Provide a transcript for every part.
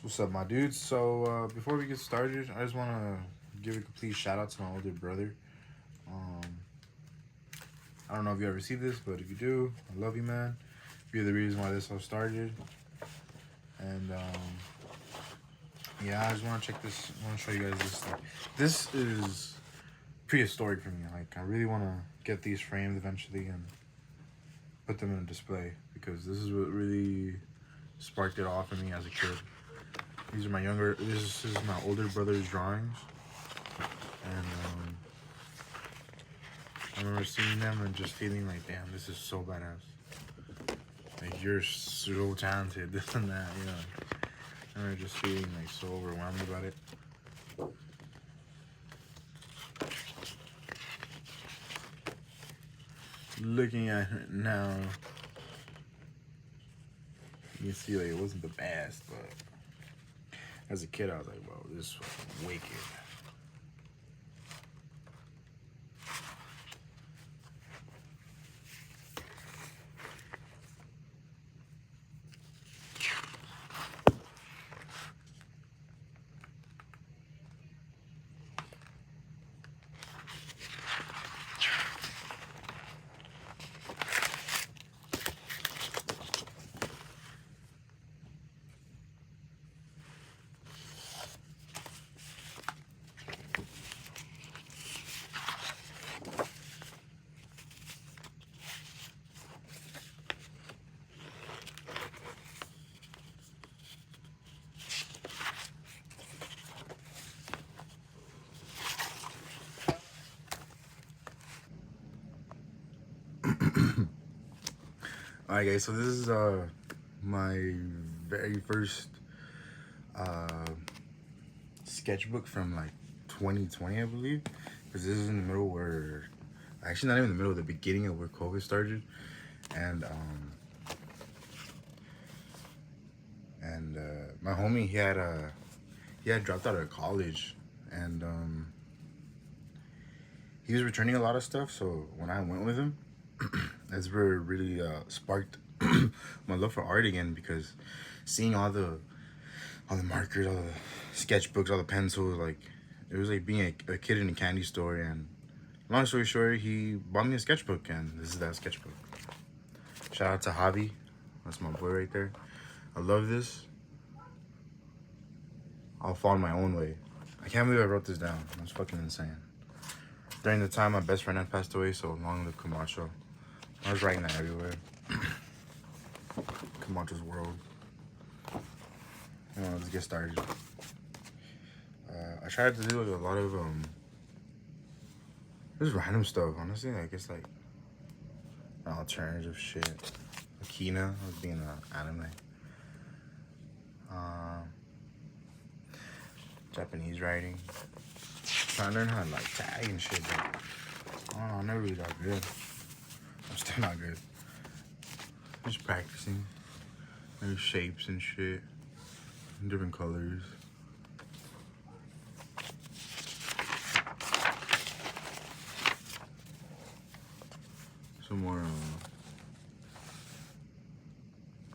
What's up, my dudes? So before we get started, I just want to give a complete shout out to my older brother. Um, I don't know if you ever see this, but if you do, I love you, man. You're the reason why this all started. And yeah, I just want to check this. I want to show you guys this. This is prehistoric for me. Like, I really want to get these framed eventually and put them in a display because this is what really sparked it off for me as a kid. These are my younger. This is my older brother's drawings, and I remember seeing them and just feeling like, damn, this is so badass. Like, you're so talented, this and that, you know. I remember just feeling like so overwhelmed about it. Looking at it now, you can see like it wasn't the best, but as a kid, I was like, "Whoa, this is fucking wicked." Alright, guys. So this is my very first sketchbook from like 2020, I believe, because this is in the middle where, actually not even the middle, the beginning of where COVID started, and my homie, he had dropped out of college, and he was returning a lot of stuff. So when I went with him, that's where it really sparked my love for art again, because seeing all the markers, all the sketchbooks, all the pencils, like it was like being a kid in a candy store. And long story short, he bought me a sketchbook, and this is that sketchbook. Shout out to Javi, that's my boy right there. I love this. I'll follow my own way. I can't believe I wrote this down. That's fucking insane. During the time my best friend had passed away, so long live Camacho. I was writing that everywhere. Camacho's world. Let's get started. I tried to do like a lot of just random stuff, honestly. Like, it's like alternative shit. Akina was being an anime. Japanese writing. Trying to learn how to like tag and shit, but I don't know, I never really got good. I'm still not good. Just practicing. Maybe shapes and shit. Different colors. Some more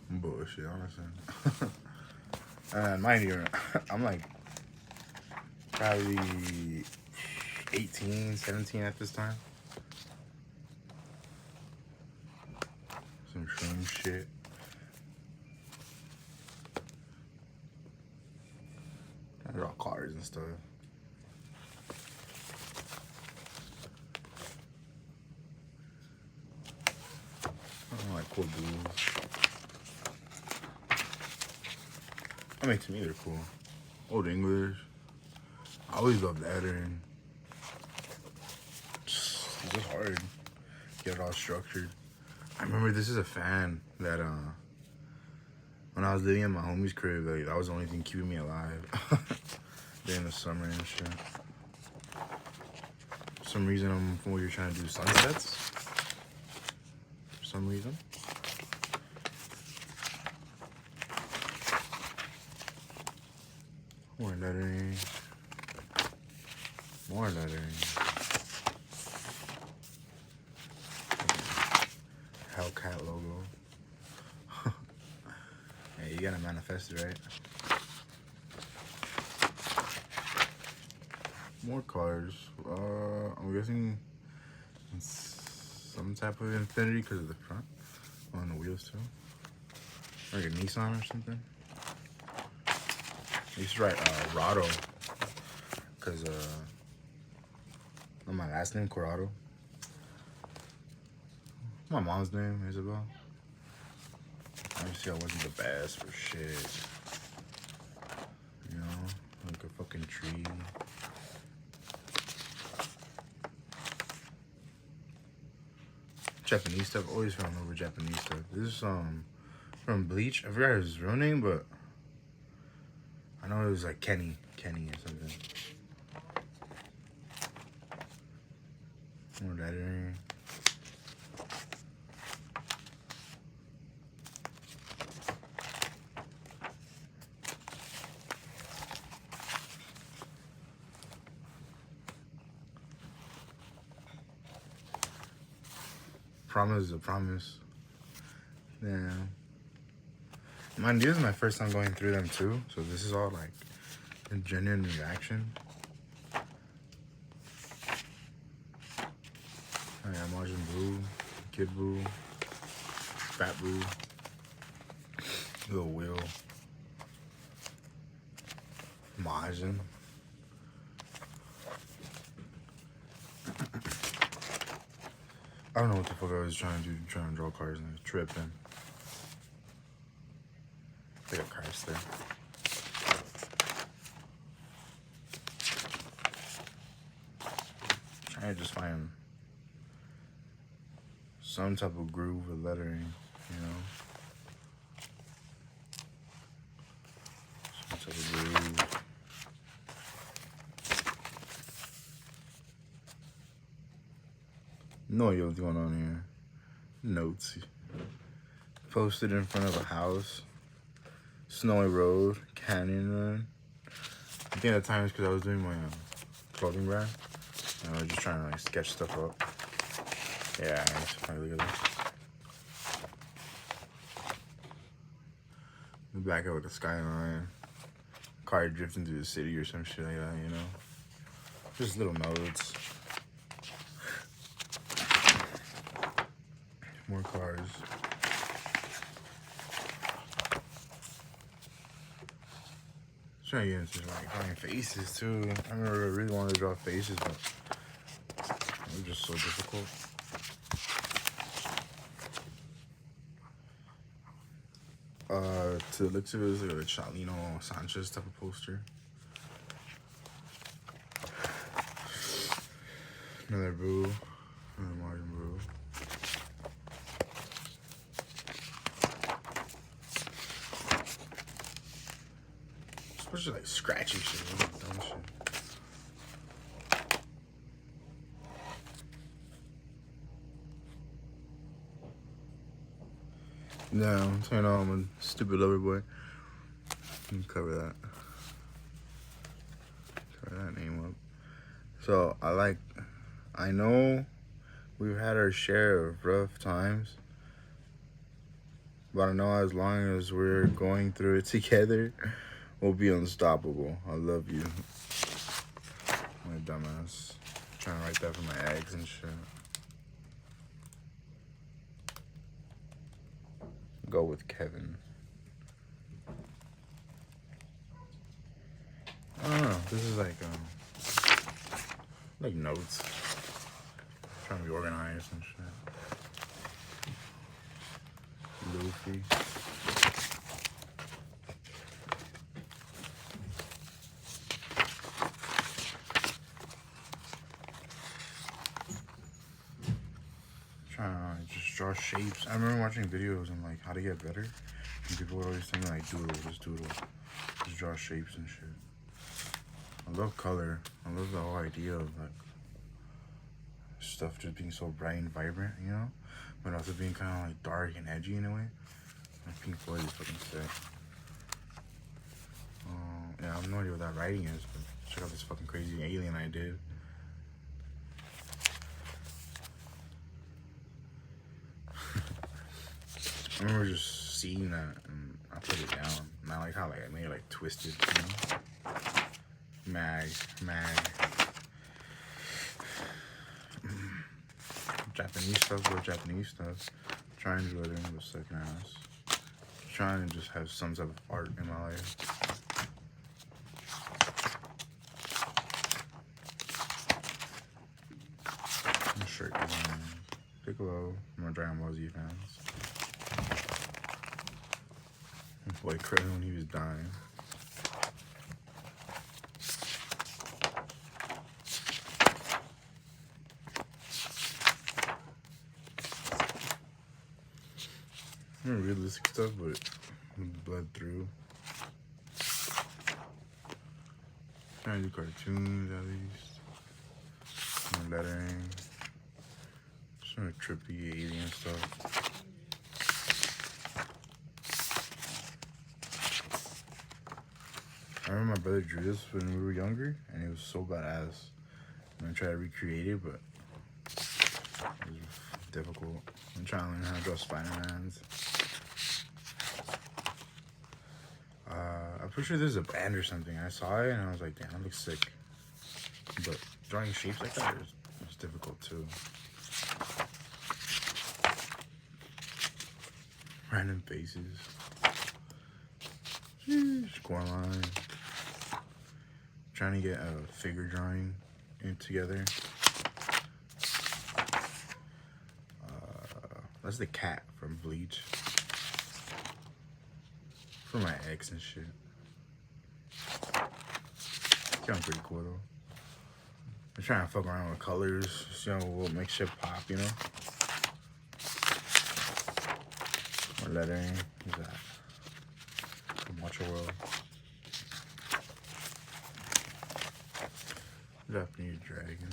bullshit, honestly. And mind you, I'm like probably 18, 17 at this time. Some shroom shit. I draw cards and stuff. I like cool dudes. That makes me either cool. Old English. I always loved lettering. It's just hard. Get it all structured. I remember this is a fan that when I was living in my homie's crib, like that was the only thing keeping me alive during the summer and shit. For some reason, I'm from where you're trying to do sunsets. For some reason. More lettering. More lettering. Hellcat logo. Hey, you gotta manifest it, right? More cars. I'm guessing it's some type of Infinity because of the front on the wheels too. Like a Nissan or something. I used to write Rado because my last name Corrado. My mom's name Isabel. Obviously, I wasn't the best for shit. You know, like a fucking tree. Japanese stuff. Always found over Japanese stuff. This is from Bleach. I forgot his real name, but I know it was like Kenny or something. More lettering. Promise is a promise. Yeah. Mind you, this is my first time going through them too, so this is all like a genuine reaction. I got Majin Buu, Kid Buu, Fat Buu, Little Will, Majin. I don't know what the fuck I was trying to do, trying to draw cars and I was tripping. Like a Chrysler. Trying to just find some type of groove with lettering, you know? Some type of groove. No idea what's going on here. Notes. Posted in front of a house. Snowy road. Canyon run. I think at the time it's because I was doing my clothing brand. And I was just trying to like sketch stuff up. Yeah, I just finally look at this. The back of like a skyline. Car drifting through the city or some shit like that, you know? Just little notes. More cars. Trying to get into like drawing faces too. I remember I really wanted to draw faces, but it was just so difficult. To the looks of it, it was like a Chalino Sanchez type of poster. Another Boo. Another Martin Boo. It's like scratchy shit. Dumb shit. No, you know, I'm a stupid lover boy. Cover that. Cover that name up. So I know we've had our share of rough times, but I know as long as we're going through it together, we'll be unstoppable. I love you. My dumbass. Trying to write that for my eggs and shit. Go with Kevin. I don't know. This is like notes. Trying to be organized and shit. Luffy. Trying to just draw shapes. I remember watching videos on like how to get better, and people would always tell me like doodle, just draw shapes and shit. I love color. I love the whole idea of like stuff just being so bright and vibrant, you know, but also being kind of like dark and edgy in a way. Like Pink Floyd is fucking sick. Yeah, I have no idea what that writing is, but check out this fucking crazy alien I did. I remember just seeing that and I put it down. And I like how like I made it like twisted, you know? Mag. Japanese stuff, but Japanese stuff. Trying to lettering was second ass. Trying to just have some type of art in my life. Shirt design. Piccolo, my Dragon Ball Z fans. Boy, crazy when he was dying. Realistic stuff, but bled through. Trying to do cartoons at least. More lettering. Some trippy alien stuff. I remember my brother drew this when we were younger, and it was so badass. And I tried to recreate it, but it was difficult. I'm trying to learn how to draw Spider-Mans. I'm pretty sure there's a band or something. I saw it and I was like, damn, that looks sick. But drawing shapes like that is difficult too. Random faces. Sheesh, going on. Trying to get a figure drawing together. That's the cat from Bleach. For my ex and shit. Sounds pretty cool though. I'm trying to fuck around with colors, you know, what makes shit pop, you know? More lettering. What's that? From Watch Your World. Japanese dragon.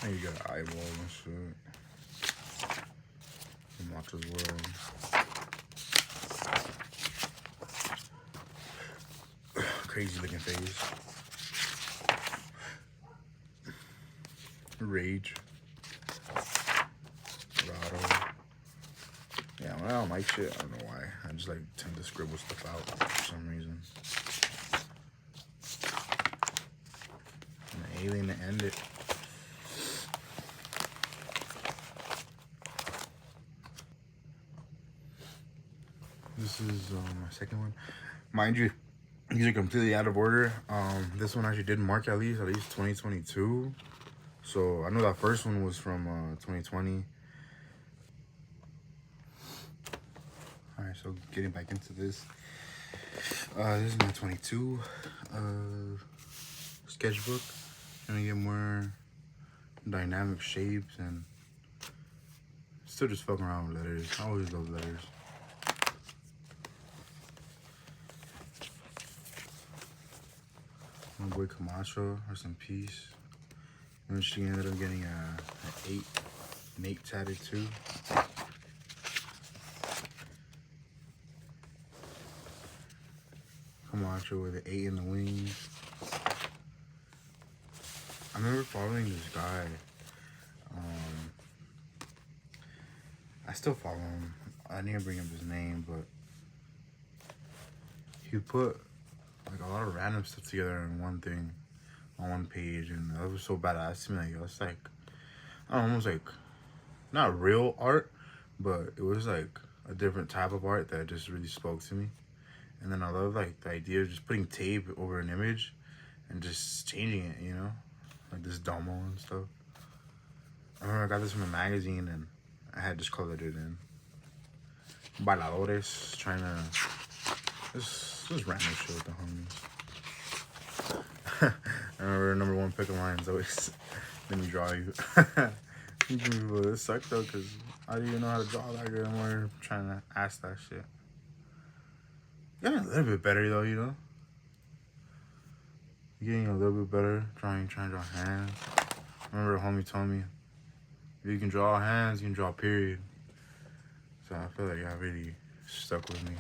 And you got an eyeball and shit. From Watch Your World. Crazy looking face. Rage. Rado. Yeah, when I don't like shit, I don't know why. I just like tend to scribble stuff out for some reason. And the alien to end it. This is my second one. Mind you, these are completely out of order. This one actually did mark at least 2022. So I know that first one was from 2020. Alright, so getting back into this. This is my 22 sketchbook. Trying to get more dynamic shapes and still just fucking around with letters. I always love letters. My boy Camacho, rest in peace. And she ended up getting an 8 mate tatted too. Camacho with an 8 in the wings. I remember following this guy. I still follow him. I need to bring up his name, but he put like a lot of random stuff together in one thing, on one page, and that was so badass to me. Like, it was like, I don't know, almost like, not real art, but it was like a different type of art that just really spoke to me. And then I love like the idea of just putting tape over an image and just changing it, you know, like this domo and stuff. I remember I got this from a magazine and I had just colored it in. Bailadores, trying to just random shit with the homies. I remember number one pick of mine is always, let me draw you. It sucked though, because I didn't even know how to draw that good, and we're trying to ask that shit. Getting a little bit better though, you know? Getting a little bit better, trying to draw hands. I remember a homie told me, if you can draw hands, you can draw period. So I feel like that really stuck with me.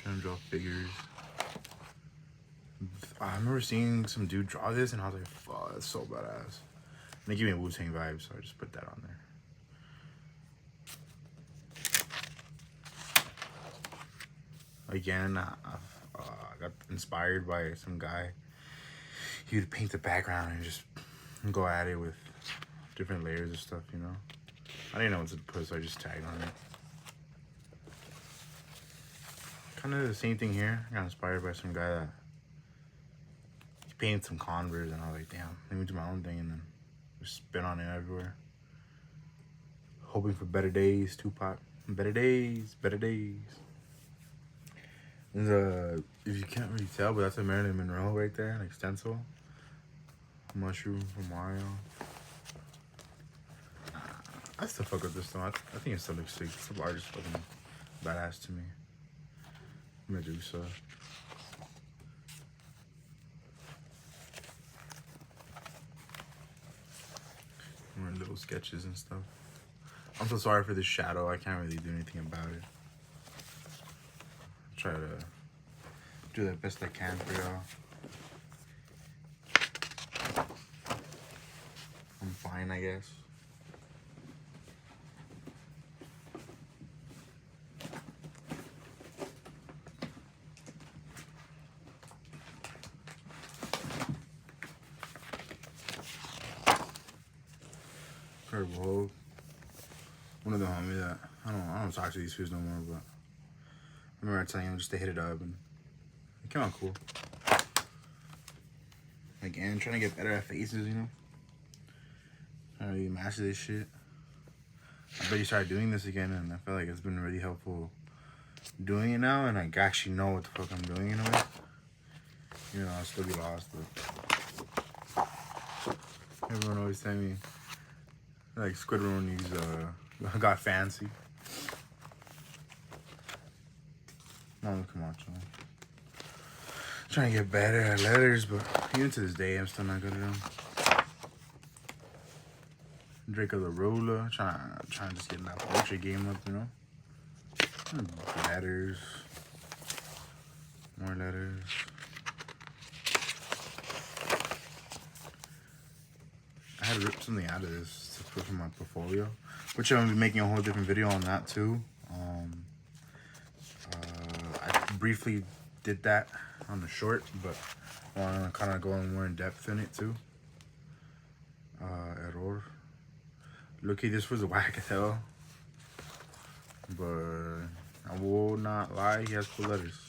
Trying to draw figures. I remember seeing some dude draw this and I was like, fuck, that's so badass. And it gave me a Wu-Tang vibe, so I just put that on there. again, I got inspired by some guy. He would paint the background and just go at it with different layers of stuff, you know. I didn't know what to put, so I just tagged on it. Kind of the same thing here. I got inspired by some guy that he painted some Converse, and I was like, damn, let me do my own thing, and then just spit on it everywhere. Hoping for better days, Tupac. Better days, better days. And if you can't really tell, but that's a Marilyn Monroe right there, like stencil. Mushroom from Mario. I still fuck with this though. I think it still looks sick. It's the largest fucking badass to me. Medusa. More little sketches and stuff. I'm so sorry for this shadow. I can't really do anything about it. Try to do the best I can for y'all. I'm fine, I guess. Incredible. One of the homies that I don't talk to these fools no more, but I remember telling him just to hit it up, and it came out cool. Again, trying to get better at faces, you know. Trying to really master this shit. I bet you started doing this again, and I feel like it's been really helpful doing it now, and I actually know what the fuck I'm doing in a way. You know, I'll still be lost, but everyone always tell me like Squidroonies got fancy. Mama Camacho. Trying to get better at letters, but even to this day, I'm still not good at them. Draco the Roller, trying to just get that portrait game up, you know. Letters, more letters. I had to rip something out of this to put in my portfolio, which I'm gonna be making a whole different video on that too. I briefly did that on the short, but I want to kind of go more in depth in it too. Error. Looky, this was whack as hell, but I will not lie, he has cool letters.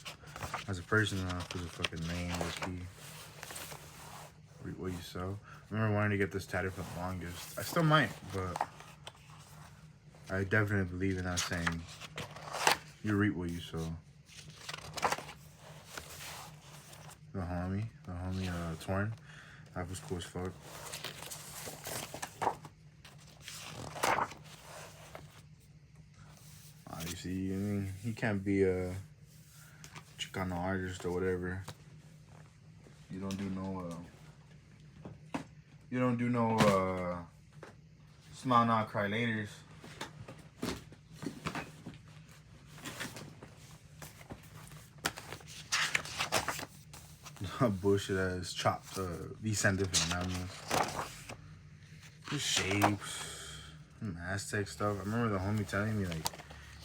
As a person, I don't know if there's a fucking name, Looky. Read what you sow. I remember wanting to get this tatted for the longest. I still might, but I definitely believe in that saying. You reap what you sow. The homie, Torn. That was cool as fuck. You, I mean, he can't be a Chicano artist or whatever. You don't do no smile now, cry laters. Bullshit ass chopped descended from animals. Just shapes, Aztec stuff. I remember the homie telling me like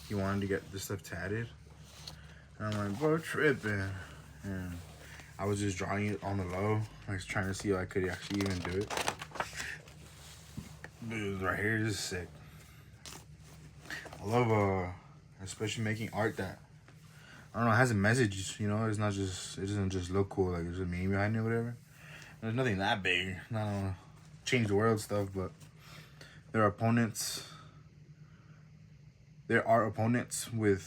he wanted to get this stuff tatted, and I'm like, bro, tripping. And I was just drawing it on the low, like trying to see if I could actually even do it. Dude, right here is sick. I love especially making art that, I don't know, it has a message, you know. It's not just, it doesn't just look cool, like there's a meaning behind it or whatever. There's nothing that big, not change the world stuff, but there are opponents with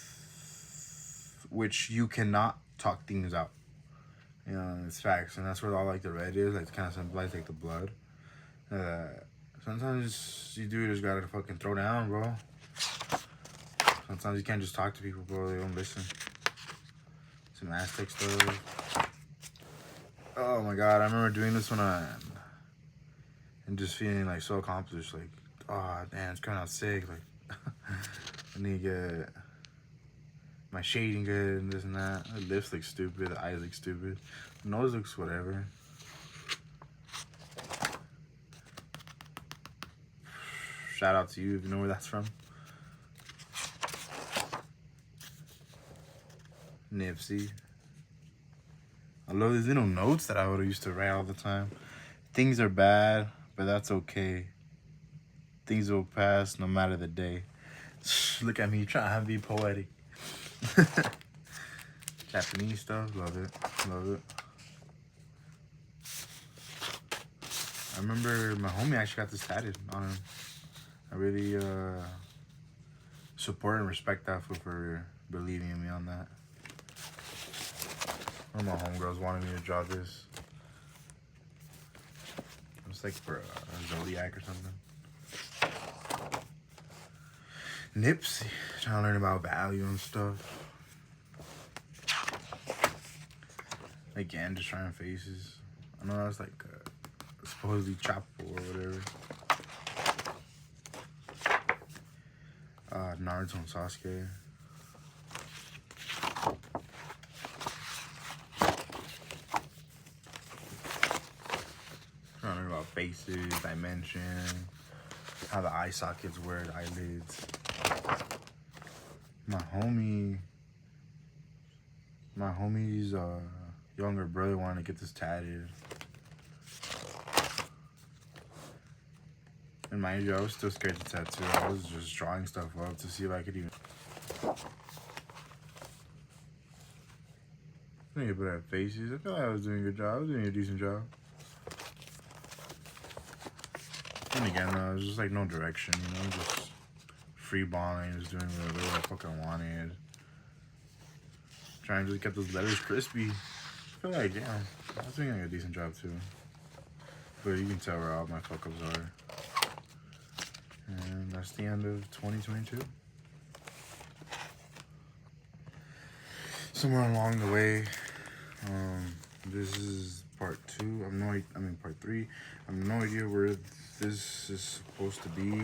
which you cannot talk things out. You know, it's facts, and that's where all like the red is, like to kind of symbolize like the blood. Sometimes you do just gotta fucking throw down, bro. Sometimes you can't just talk to people, bro. They don't listen. Some Aztec stuff. Oh my god, I remember doing this and just feeling like so accomplished, like, oh damn, it's coming out sick, like I need to get my shading good and this and that. The lips look stupid, the eyes look stupid, the nose looks whatever. Shout out to you if you know where that's from. Nipsey. I love these little notes that I would used to write all the time. Things are bad, but that's okay. Things will pass no matter the day. Look at me trying to be poetic. Japanese stuff, love it, love it. I remember my homie actually got this tatted on him. I really support and respect that for believing in me on that. One of my homegirls wanted me to draw this. It was like for a Zodiac or something. Nipsey, trying to learn about value and stuff. Again, just trying faces. I know that's like supposedly chapel or whatever. Naruto and Sasuke. Trying to learn about faces, dimension, how the eye sockets work, eyelids. My homie's younger brother wanted to get this tatted. And mind you, I was still scared to tattoo. I was just drawing stuff up to see if I could even. I need to put at faces. I feel like I was doing a good job. I was doing a decent job. And again, it was just like no direction, you know, just free balling, just doing whatever I fucking wanted. Trying to just get those letters crispy. I feel like, yeah, I was doing like a decent job too. But you can tell where all my fuck ups are. And that's the end of 2022. Somewhere along the way, this is part 2. Part 3. I have no idea where this is supposed to be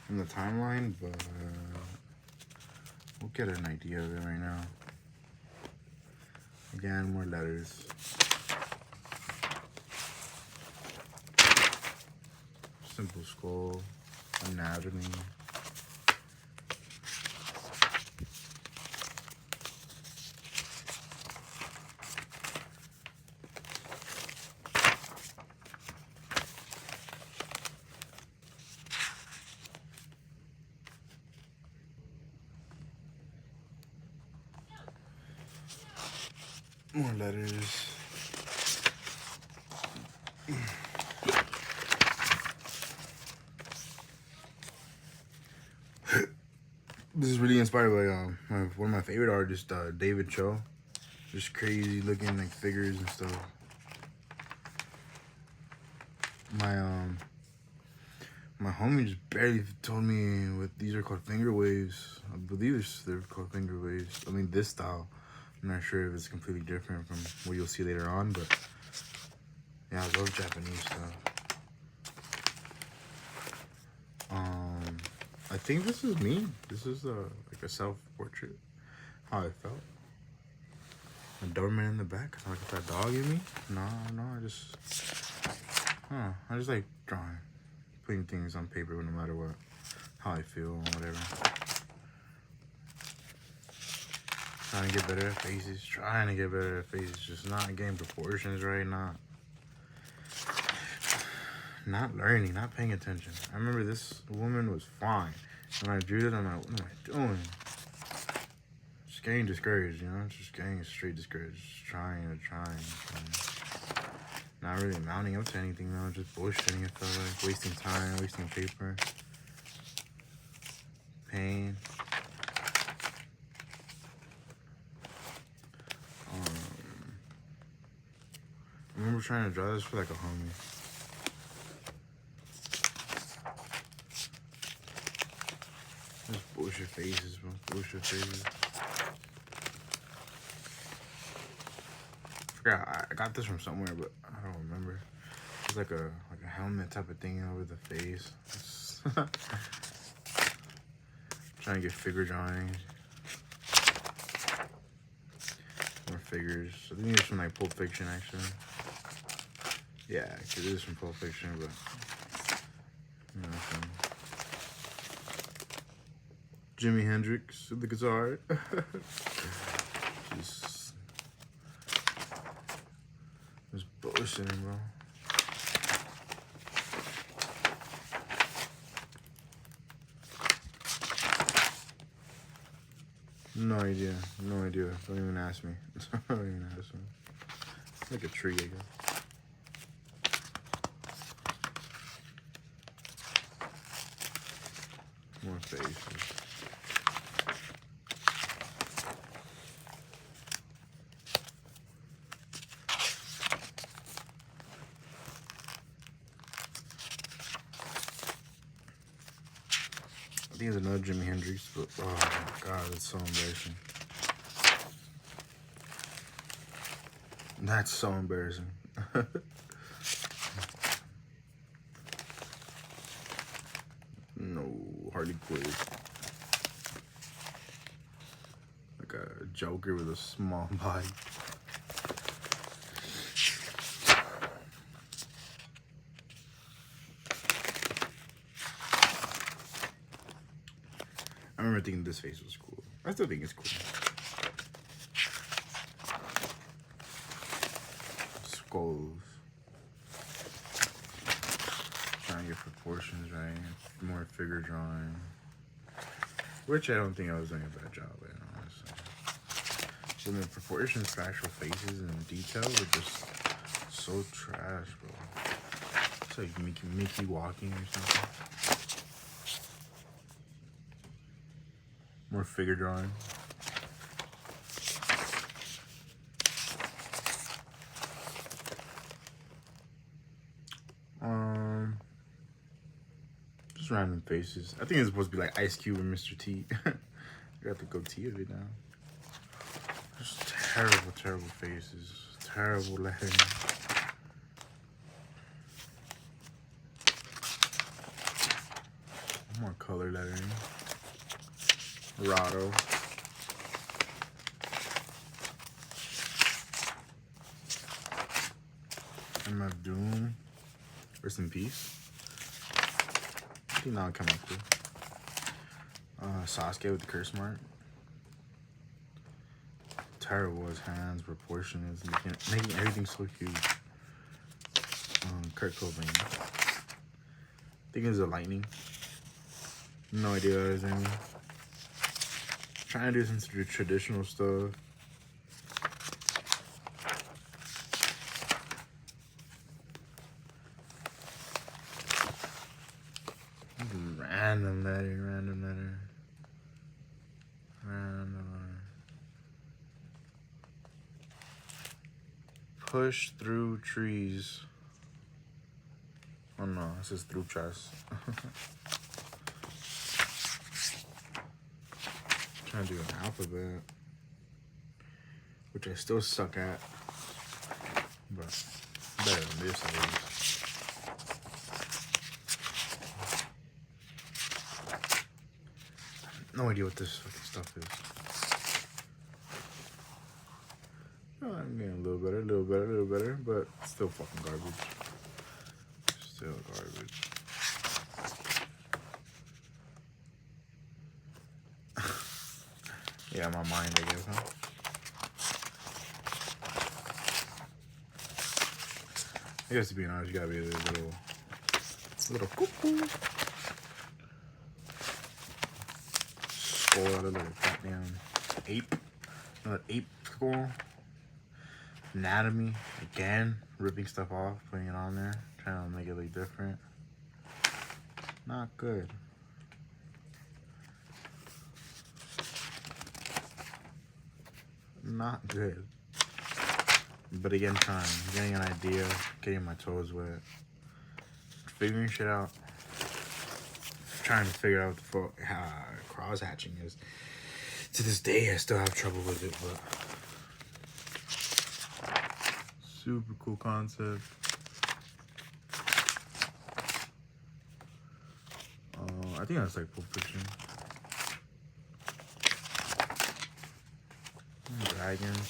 in the timeline, but we'll get an idea of it right now. Again, more letters. Simple skull. Anatomy. More letters. This is really inspired by one of my favorite artists, David Cho. Just crazy looking like figures and stuff. My homie just barely told me what these are called, finger waves. I believe they're called finger waves. I mean, this style. I'm not sure if it's completely different from what you'll see later on, but yeah, I love Japanese stuff. I think this is me. This is like a self-portrait. How I felt. A doorman in the back. I like that dog in me. No, I just like drawing, putting things on paper no matter what, how I feel and whatever. Trying to get better at faces. Just not getting proportions right. Not learning, not paying attention. I remember this woman was fine. When I drew it, I'm like, what am I doing? Just getting discouraged, you know? Just getting straight discouraged. Just trying. Not really mounting up to anything, though. Just bullshitting, it felt like. Wasting time, wasting paper. Pain. I remember trying to draw this for like a homie. Just bullshit faces, bro. Bullshit faces. Forgot, I got this from somewhere, but I don't remember. It's like a helmet type of thing over the face. Trying to get figure drawings. More figures. I think it's from like Pulp Fiction, actually. Yeah, actually, it is from Pulp Fiction, but you know, from Jimi Hendrix with the guitar. listening, bro. No idea. No idea. Don't even ask me. Don't even ask me. Like a tree, I guess. More faces. I think it's another Jimi Hendrix, but oh my god, it's so embarrassing. That's so embarrassing. No, Harley Quinn. Like a Joker with a small body. I remember thinking this face was cool. I still think it's cool. Skulls. Trying to get proportions right. More figure drawing. Which I don't think I was doing a bad job at, honestly. So the proportions for actual faces and details are just so trash, bro. It's like Mickey walking or something. More figure drawing. Just random faces. I think it's supposed to be like Ice Cube and Mr. T. I got the goatee of it now. Just terrible, terrible faces. Terrible lettering. More color lettering. Rado. MF Doom. Rest in peace. I think that would come out cool. Sasuke with the curse mark. Terrible his hands, proportions, making everything so huge. Kurt Cobain. I think it's a lightning. No idea what it is anymore. Trying to do some traditional stuff. Random letter, random letter. Random letter. Push through trees. Oh no, it says through chest. Trying to do an alphabet, which I still suck at, but better than this at least. No idea what this fucking stuff is. Oh, I'm getting a little better, but still fucking garbage. Still garbage. Yeah, my mind, I guess, huh? I guess to be honest, you gotta be a little cuckoo. Skull out of a little goddamn ape. Another ape skull. Anatomy, again, ripping stuff off, putting it on there, trying to make it look different. Not good. Not good. But again, trying, getting an idea, getting my toes wet, figuring shit out, trying to figure out what the cross hatching is. To this day, I still have trouble with it, but super cool concept. I think that's like Pulp Fiction. Dragons.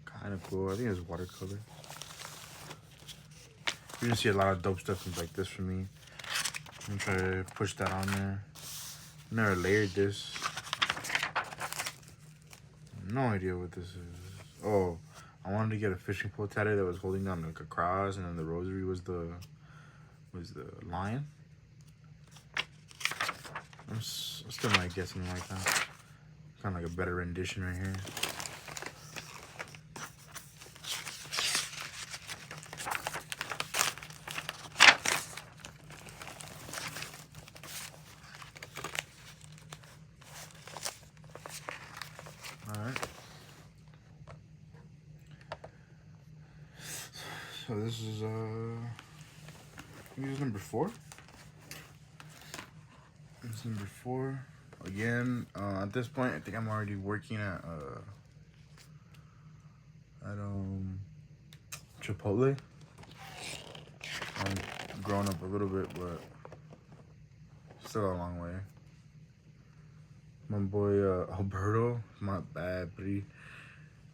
Kind of cool. I think it's watercolor. You're gonna see a lot of dope stuff like this for me. I'm gonna try to push that on there. Never layered this. No idea what this is. Oh, I wanted to get a fishing pole tattoo that was holding on like a cross, and then the rosary was the lion. I still might get something like that. Kind of like a better rendition right here. Alright. So this is I think this is number 4. This is number 4. Again, at this point I think I'm already working at Chipotle. I'm growing up a little bit, but still a long way. My boy Alberto, not bad, but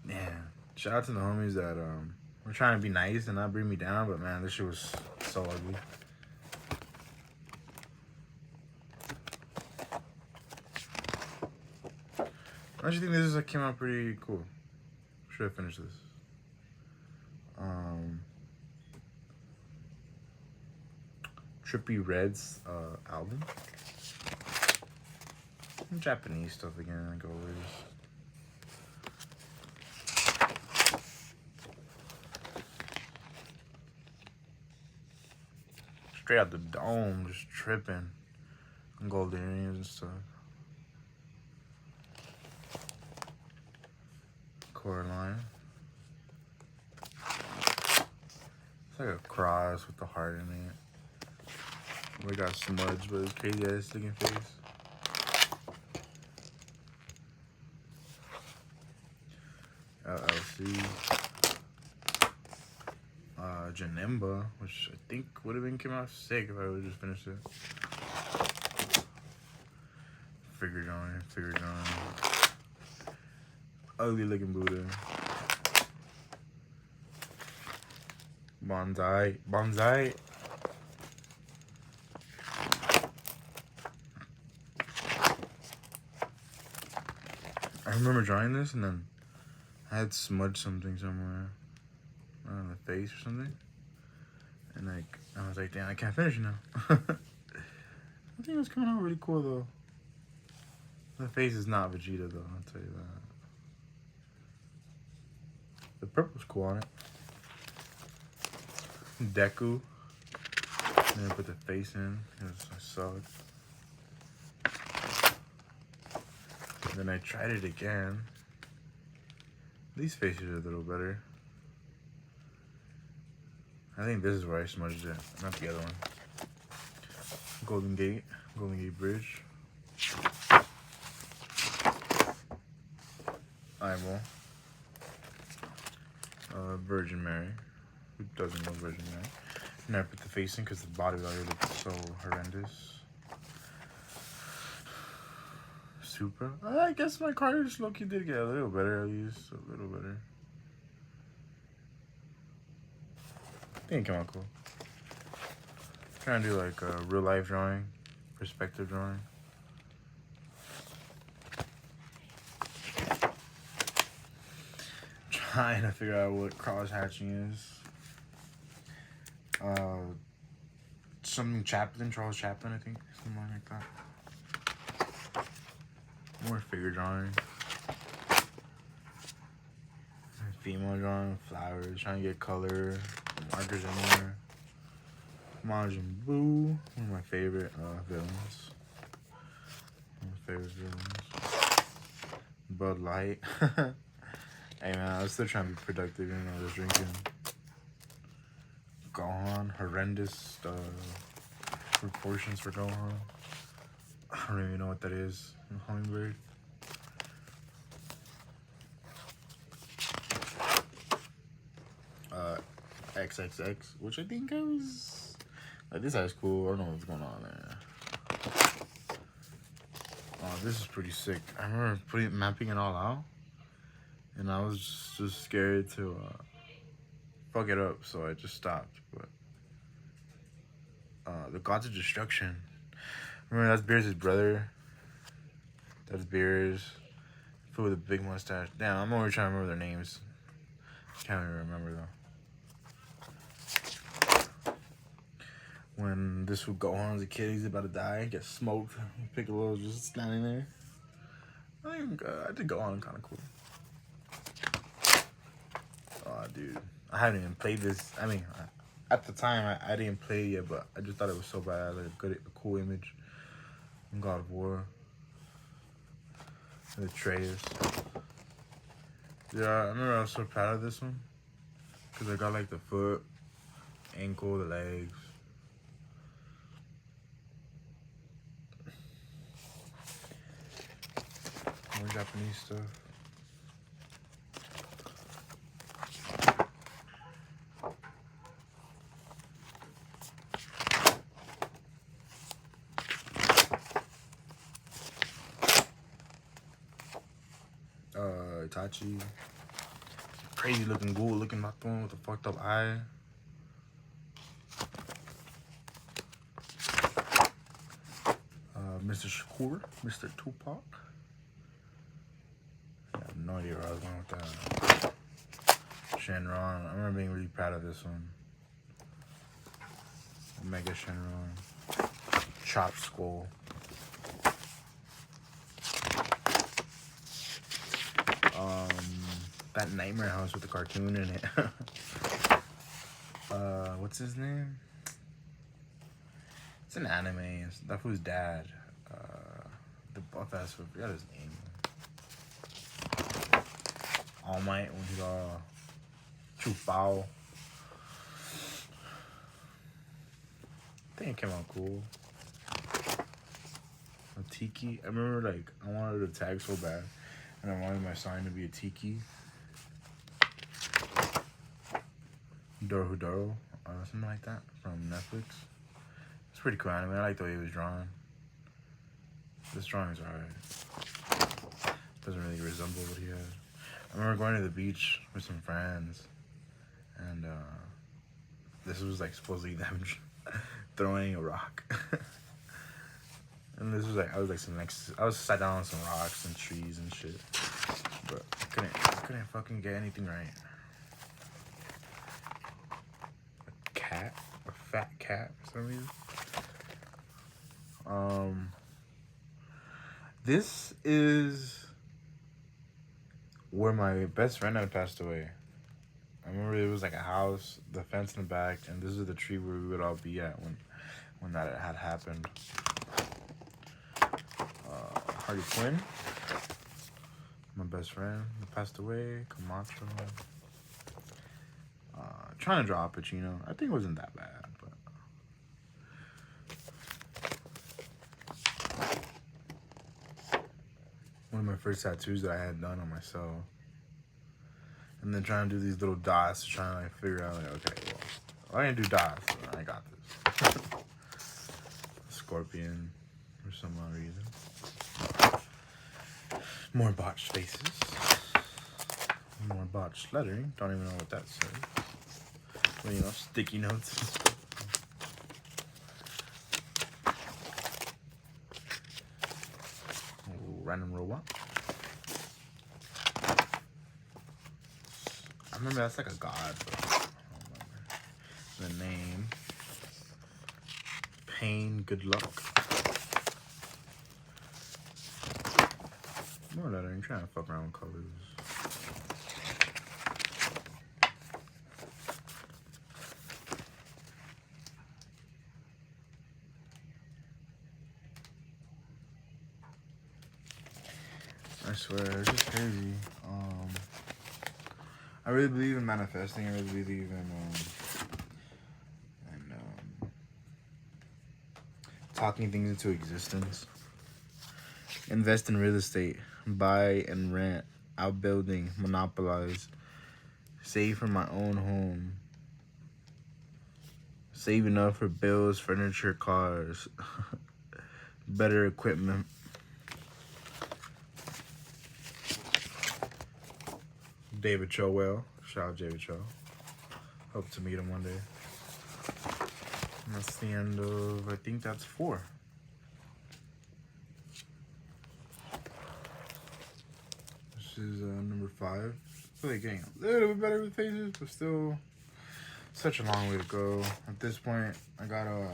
man, shout out to the homies that were trying to be nice and not bring me down, but man, this shit was so ugly. I actually think this came out pretty cool. Should I finish this? Trippy Red's album. Some Japanese stuff again, like always. Straight out the dome, just tripping. Golden earrings and stuff. Coraline. It's like a cross with the heart in it. We got smudged by this crazy ass looking face. LLC. Janemba, which I think would have came out sick if I would have just finished it. Figure drawing. Ugly looking Buddha. Bonsai. I remember drawing this and then I had smudged something somewhere on the face or something, and like I was like, damn, I can't finish it now. I think it was coming out really cool though. The face is not Vegeta though, I'll tell you that. The purple's cool on it. Deku. And then put the face in because I sucked. Then I tried it again. These faces are a little better. I think this is where I smudged it, not the other one. Golden Gate Bridge. Eyeball. Virgin Mary. Who doesn't know Virgin Mary? And I put the face in because the body value looked so horrendous. Supra. I guess my cards low-key did get a little better, at least. A little better. I think it came out cool. Trying to do like a real life drawing, perspective drawing. Trying to figure out what cross hatching is. Something Chaplin, Charles Chaplin, I think, something like that. More figure drawing. Female drawing, flowers, trying to get color, markers in there. Majin Buu, one of my favorite villains. Bud Light. Hey man, I was still trying to be productive, even though I was drinking. Gohan, horrendous proportions for Gohan. I don't even know what that is. Hummingbird. XXX, which I think I was like, this guy's cool. I don't know what's going on there. Oh, this is pretty sick. I remember mapping it all out, and I was just scared to fuck it up, so I just stopped. But the Gods of Destruction. Remember, that's Beerus' brother. That's Beerus. Fool with a big mustache. Damn, I'm only trying to remember their names. Can't even remember though. When this would go on as a kid, he's about to die, get smoked, Piccolo just standing there. I think I did go on kind of cool. Oh, dude, I haven't even played this. I mean, at the time, I didn't play it yet, but I just thought it was so bad. Like a cool image in God of War. The Atreus. Yeah, I remember I was so proud of this one because I got like the foot, ankle, the legs. More Japanese stuff. Itachi. Crazy looking ghoul looking like the one with the fucked up eye. Mr. Shakur, Mr. Tupac. I have no idea where I was going with that. Shenron. I remember being really proud of this one. Omega Shenron. Chop Skull. That Nightmare House with the cartoon in it. What's his name? It's an anime. It's that fool's dad. The buff ass fool. I forgot his name. All Might when he's all too foul. I think it came out cool. A tiki. I remember like I wanted a tag so bad, and I wanted my sign to be a tiki. Dorohedoro, something like that from Netflix. It's pretty cool anime. I like the way it was drawn. This drawing is alright. Doesn't really resemble what he had. I remember going to the beach with some friends, and this was like supposedly them throwing a rock. And this was like I was sat down on some rocks and trees and shit, but I couldn't fucking get anything right. A fat cat for some reason. This is where my best friend had passed away. I remember it was like a house, the fence in the back, and this is the tree where we would all be at when that had happened. Harley Quinn, my best friend, who passed away. Camacho. Trying to draw Al Pacino. I think it wasn't that bad, but one of my first tattoos that I had done on myself. And then trying to do these little dots, trying to like figure out like, okay, well, I didn't do dots, so I got this. Scorpion for some odd reason. More botched faces. More botched lettering. Don't even know what that says. Well, you know, sticky notes and stuff. Random robot. I remember that's like a god, but I don't remember. The name. Pain, good luck. More lettering, trying to fuck around with colors. I swear, it's just crazy. I really believe in manifesting. I really believe in talking things into existence. Invest in real estate. Buy and rent. Outbuilding. Monopolize. Save for my own home. Save enough for bills, furniture, cars. Better equipment. David Chowell. Shout out David Cho. Hope to meet him one day. And that's the end of, I think that's 4. This is number 5. feel like getting a little bit better with faces, but still such a long way to go. At this point, I got a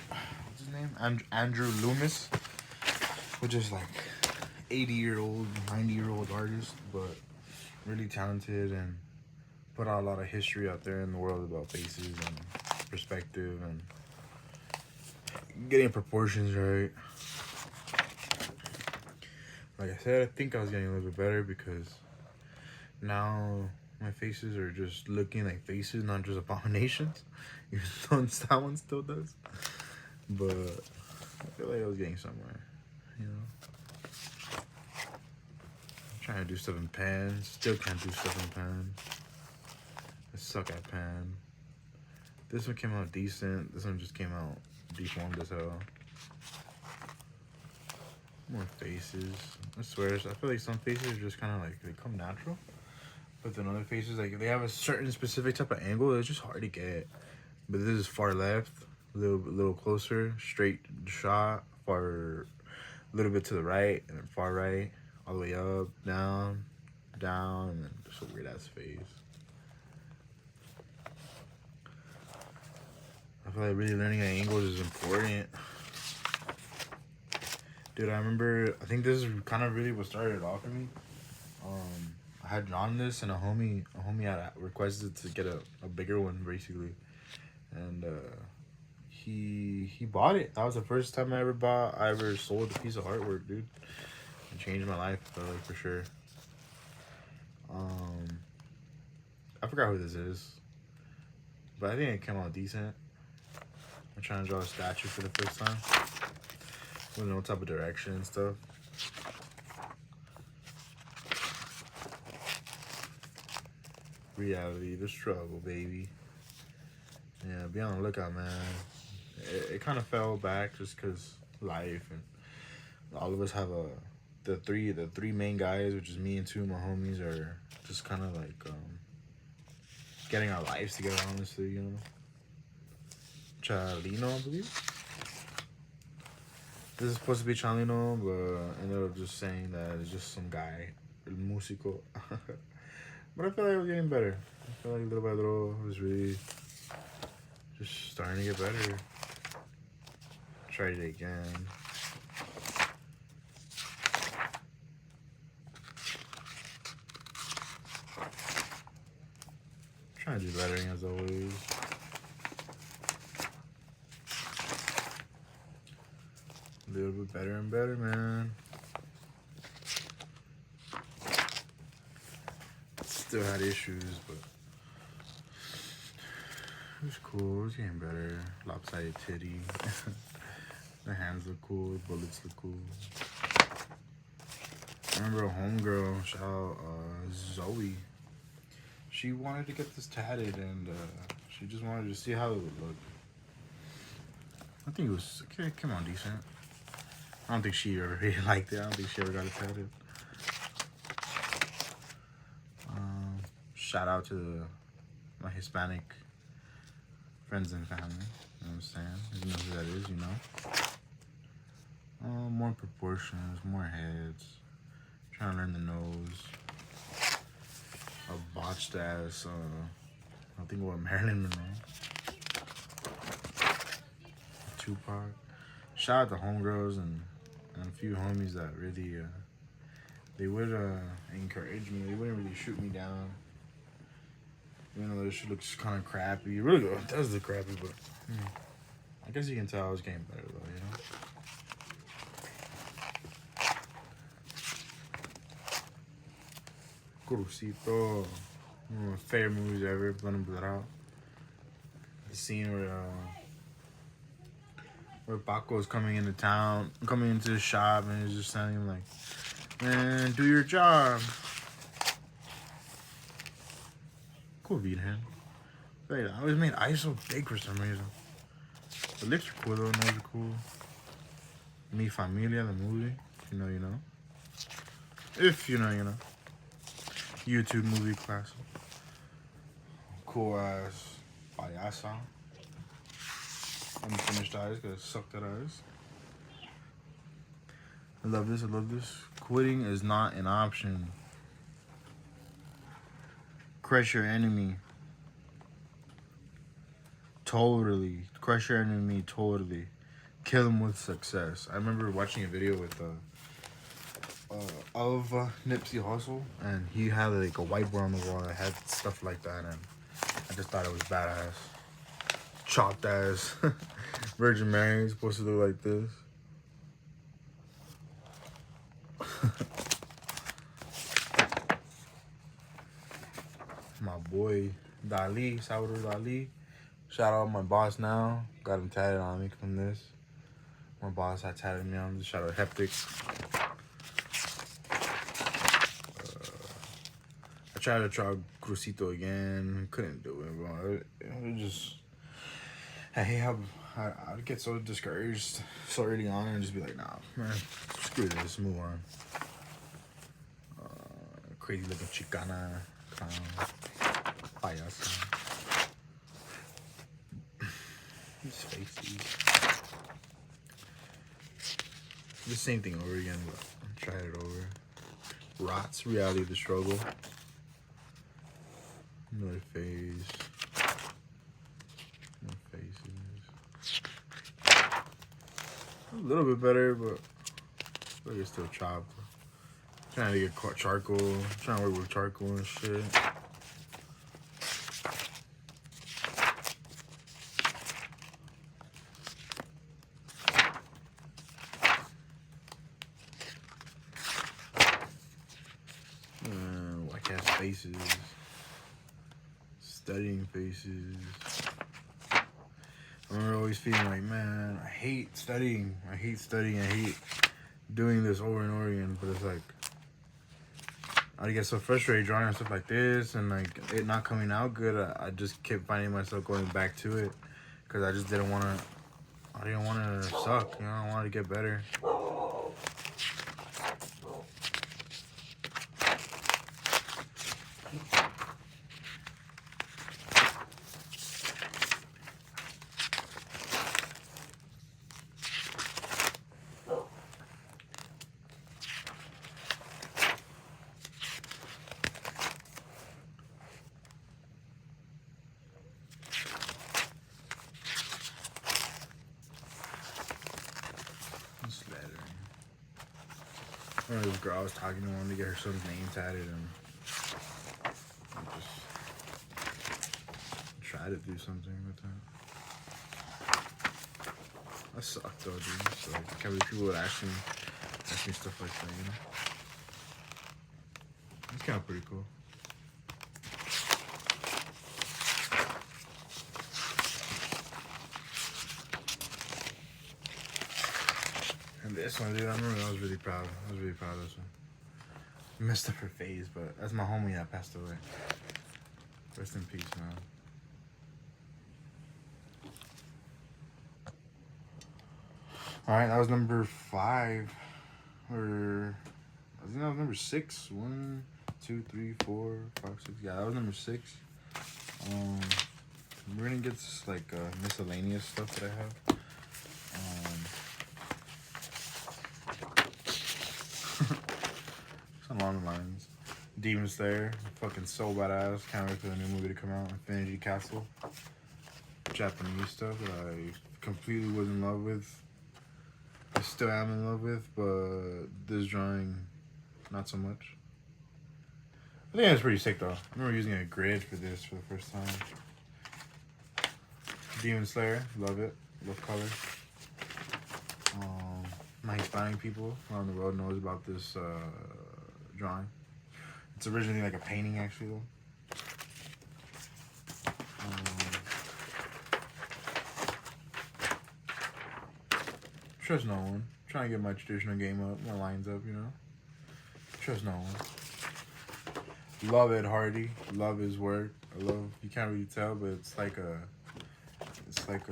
what's his name? Andrew Loomis, which is like 80-year-old, 90-year-old artist, but really talented and put out a lot of history out there in the world about faces and perspective and getting proportions right. Like I said, I think I was getting a little bit better because now my faces are just looking like faces, not just abominations. Even though that one still does. But I feel like I was getting somewhere, you know. I'm trying to do stuff in pan. Still can't do stuff in pan. I suck at pan. This one came out decent. This one just came out deformed as hell. More faces. I swear, I feel like some faces are just kind of like, they come natural. But then other faces, like, they have a certain specific type of angle. It's just hard to get. But this is far left, a little closer, straight shot, a little bit to the right, and then far right, all the way up, down, and then just a weird ass face. I feel like really learning angles is important. Dude, I remember, I think this is kind of really what started it off for me. I had drawn this, and a homie had requested to get a bigger one, basically. And he bought it. That was the first time I ever sold a piece of artwork, dude. It changed my life, I feel like, for sure. I forgot who this is, but I think it came out decent. I'm trying to draw a statue for the first time. With no type of direction and stuff. Reality, the struggle, baby. Yeah, be on the lookout, man. It kind of fell back just because life, and all of us have the three main guys, which is me and two of my homies, are just kind of like getting our lives together, honestly, you know. Chalino, I believe. This is supposed to be Chalino, but ended up just saying that it's just some guy, El Músico. But I feel like I was getting better. I feel like little by little, I was really just starting to get better. Tried it again. Trying to do bettering as always. A little bit better and better, man. Still had issues, but it was cool. It was getting better. Lopsided titty. The hands look cool. The bullets look cool. I remember a homegirl, shout out Zoe. She wanted to get this tatted, and she just wanted to see how it would look. I think it came out decent. I don't think she ever really liked it. I don't think she ever got it tatted. Shout out to my Hispanic friends and family. You know what I'm saying? You know who that is, you know. More proportions, more heads. Trying to learn the nose. A botched ass, I think what Marilyn Monroe. Tupac. Shout out to homegirls and a few homies that really, they would encourage me. They wouldn't really shoot me down. Even though this shit looks kind of crappy. It really does look crappy, but I guess you can tell I was getting better though, you know? Crucito. One of my favorite movies ever, Blend Blood Out. The scene where Paco is coming into the shop, and he's just telling him like, man, do your job. Cool beat him. Wait, I always made eyes so big for some reason. The lips are cool though, nose are cool. Mi Familia, the movie. If you know, you know. If you know, you know. YouTube movie classic. Cool ass payasa. Unfinished eyes, gotta suck that eyes. I love this, I love this. Quitting is not an option. Crush your enemy. Totally. Crush your enemy totally. Kill him with success. I remember watching a video with Nipsey Hussle, and he had like a whiteboard on the wall that had stuff like that, and I just thought it was badass. Chopped ass Virgin Mary is supposed to look like this. My boy Dali, Salvador Dali. Shout out my boss now. Got him tatted on me from this. My boss had tatted me on. Shout out Heptic. I tried to draw Crucito again. Couldn't do it, bro. It just... I hate how I'd get so discouraged so early on and just be like, nah, man, screw this, move on. Crazy looking Chicana clown. Payaso. His faces. The same thing over again, but I tried it over. Rots, reality of the struggle. Another phase. More faces. A little bit better, but I think it's still chopped. Trying to get charcoal. Trying to work with charcoal and shit. White ass faces. Studying faces. I remember always feeling like, man, I hate studying. I hate doing this over and over again. But it's like, I get so frustrated drawing stuff like this and like it not coming out good. I just kept finding myself going back to it because I just didn't want to suck, you know. I wanted to get better. I remember this girl I was talking to wanted to get her son's name tatted, and I just tried to do something with that. I suck though, dude. So like, I can't believe people would ask me stuff like that, you know? It's kind of pretty cool. And this one, dude, I remember I was really proud. I was really proud of this one. Messed up her face, but that's my homie that passed away. Rest in peace, man. Alright, that was number 5. Or I think that was number 6. 1, 2, 3, 4, 5, 6. Yeah, that was number 6. We're gonna get this like miscellaneous stuff that I have. Along the lines. Demon Slayer, fucking so badass. Can't wait for the new movie to come out. Infinity Castle. Japanese stuff that I completely was in love with. I still am in love with, but this drawing, not so much. I think it's pretty sick though. I remember using a grid for this for the first time. Demon Slayer, love it. Love color. My Hispanic people around the world knows about this drawing. It's originally like a painting, actually, though. Trust no one. Trying to get my traditional game up, my lines up, you know. Trust no one. Love Ed Hardy. Love his work. I love. You can't really tell, but it's like a. It's like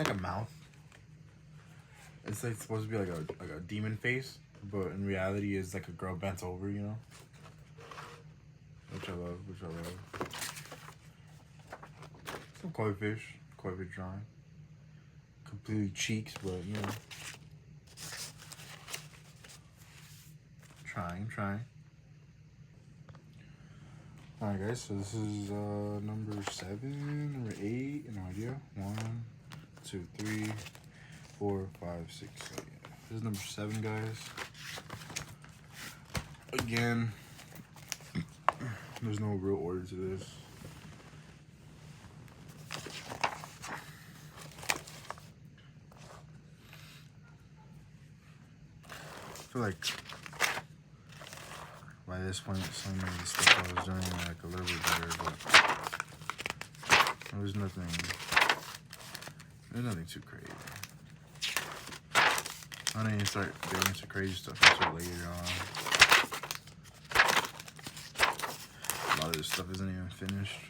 a mouth. It's like supposed to be like a demon face, but in reality it's like a girl bent over, you know. Which I love. Some koi fish drawing. Completely cheeks, but you know. trying. Alright guys, so this is number 7, number 8, no idea. 1, 2, 3, 4, 5, 6, 7. This is number 7, guys. Again, there's no real order to this. I feel like by this point, some of the stuff I was doing like a little bit better, but there's nothing too crazy. I didn't even start doing some crazy stuff until later on. A lot of this stuff isn't even finished.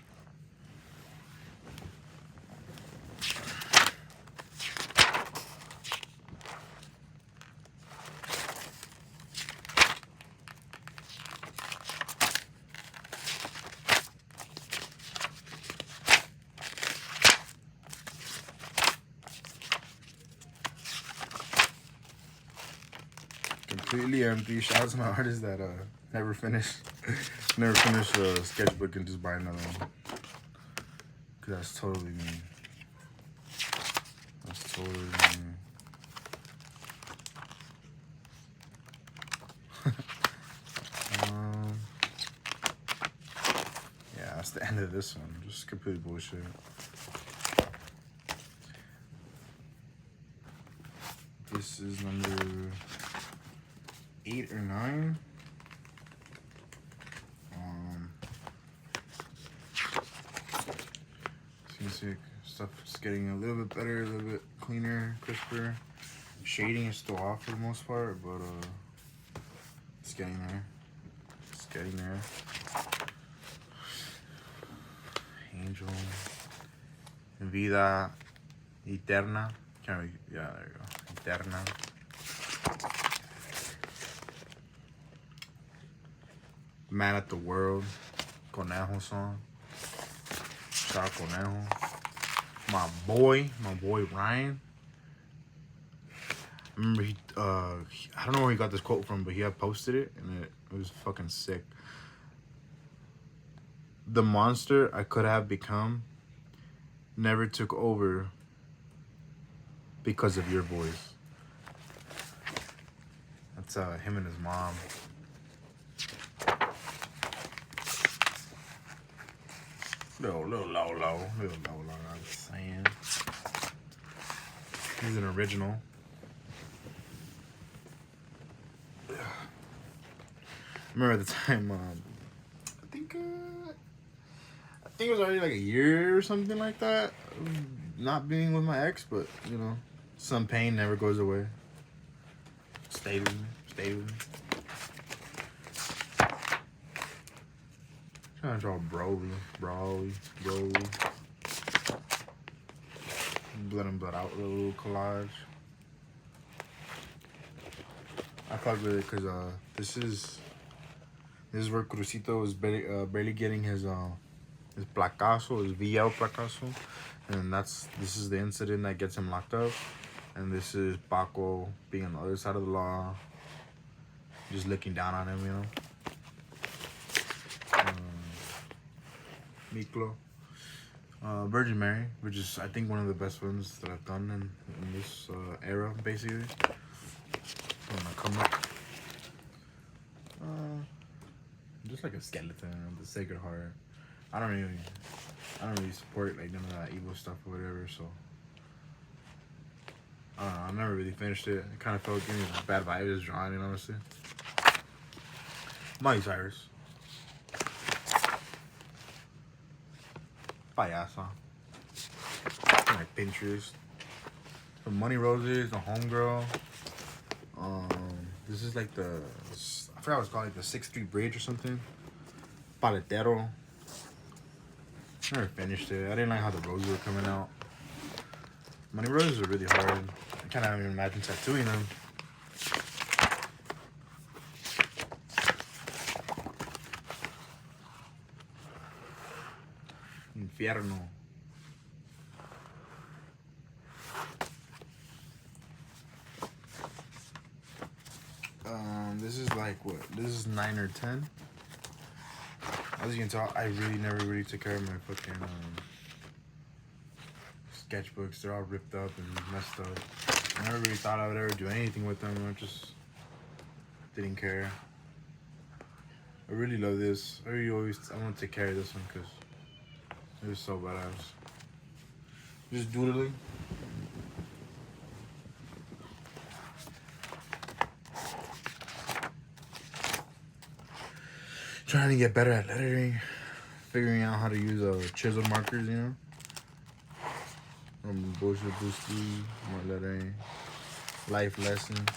Completely empty. Shout out to my artists that never finished a sketchbook and just buy another one. Cause that's totally me. That's totally me. Yeah, that's the end of this one. Just complete bullshit. This is number 8 or 9. Seems like stuff's getting a little bit better, a little bit cleaner, crisper. Shading is still off for the most part, but it's getting there. It's getting there. Angel. Vida Eterna. Can't we? Yeah, there you go. Eterna. Man at the World. Conejo song. Shout out Conejo. My boy Ryan. I remember he I don't know where he got this quote from, but he had posted it and it was fucking sick. The monster I could have become never took over because of your voice. That's him and his mom. Little low, I'm saying. He's an original. Remember at the time, I think it was already like a year or something like that. Not being with my ex, but you know, some pain never goes away. Stay with me. Trying to draw Broly. Blood in, blood out, a little collage. I fuck with it because this is where Crucito is barely getting his placazo, his VL placazo, and this is the incident that gets him locked up, and this is Paco being on the other side of the law, just looking down on him, you know. Miklo. Virgin Mary, which is I think one of the best ones that I've done in this era, basically. Just like a skeleton of the Sacred Heart. I don't really support like none of that evil stuff or whatever, so I don't know, I never really finished it. It kind of felt giving me bad vibes drawing it, honestly. Miley Cyrus. Payasa. My Pinterest. The Money Roses, the Homegirl. This is like I forgot what it's called, like the 6th Street Bridge or something. Paletero. Never finished it. I didn't like how the roses were coming out. Money Roses are really hard. I can't even imagine tattooing them. Infierno. This is like what, This is 9 or 10. As you can tell, I never really took care of my fucking sketchbooks. They're all ripped up and messed up. I never really thought I would ever do anything with them. I just didn't care. I really love this. I want to take care of this one because it was so badass. Just doodling. Trying to get better at lettering, figuring out how to use chisel markers, you know. Bullshit boosty, more lettering, life lessons.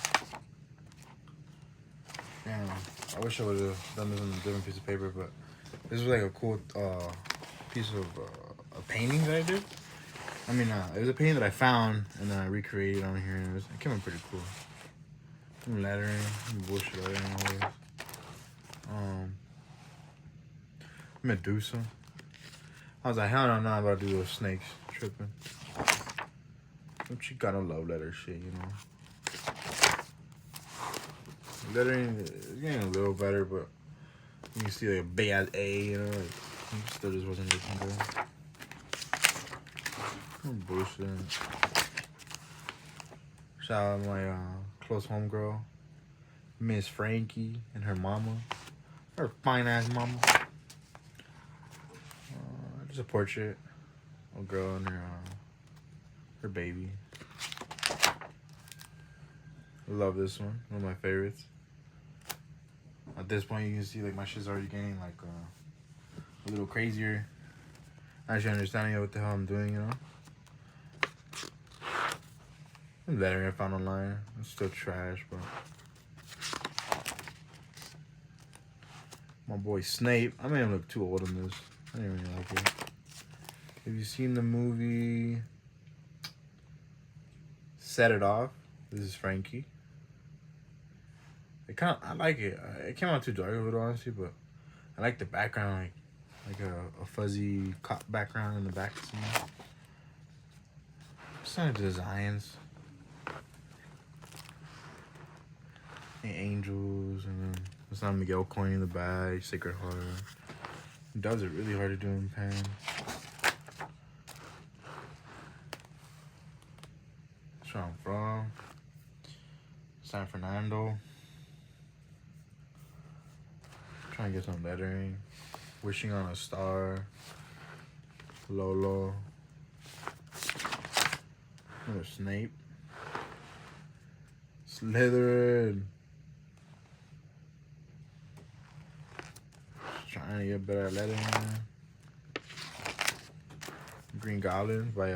Damn, I wish I would have done this on a different piece of paper, but this was like a cool piece of a painting that I did. I mean, it was a painting that I found and then I recreated on here, and it came out pretty cool. Some lettering, some bullshit lettering, always. Medusa. I was like, hell no, I'm not about to do those snakes. Tripping. But you gotta love letter shit, you know. Lettering is getting a little better, but you can see like a big ass A, you know. Like, still just wasn't looking good. I'm bullshit. Shout out my close homegirl, Miss Frankie, and her mama. Her fine ass mama. Just a portrait of a girl and her baby. I love this one of my favorites. At this point, you can see like my shit's already getting like a little crazier. Actually understanding what the hell I'm doing, you know. The lettering I found online, it's still trash, but my boy Snape. I made him look too old in this. I didn't really like it. Have you seen the movie Set It Off? This is Frankie. I like it. It came out too dark a little, honestly, but I like the background, like a fuzzy cop background in the back. Some designs. And angels, and then San Miguel coin in the back, Sacred Heart. It does it really hard to do in pen. That's where I'm from. San Fernando. Trying to get some lettering. Wishing on a Star. Lolo. Another Snape. Slytherin. Trying to get better at lettering. Green Goblin by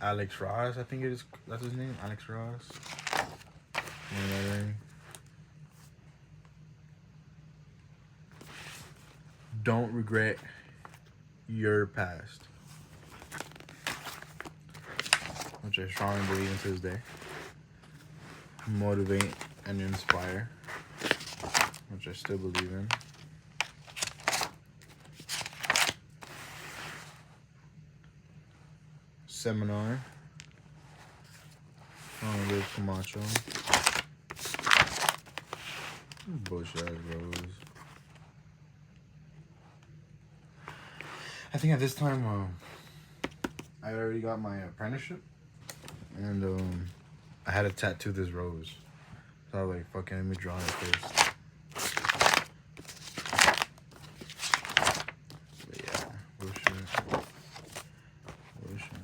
Alex Ross, I think it is. That's his name, Alex Ross. Lettering. Don't regret your past, which I strongly believe in to this day. Motivate and inspire, which I still believe in. Seminar. Liz Camacho. Bullshit ass rose. I think at this time, I already got my apprenticeship, and I had to tattoo this rose. So I was like, fucking, let me draw it first. But yeah, bullshit. Bullshit.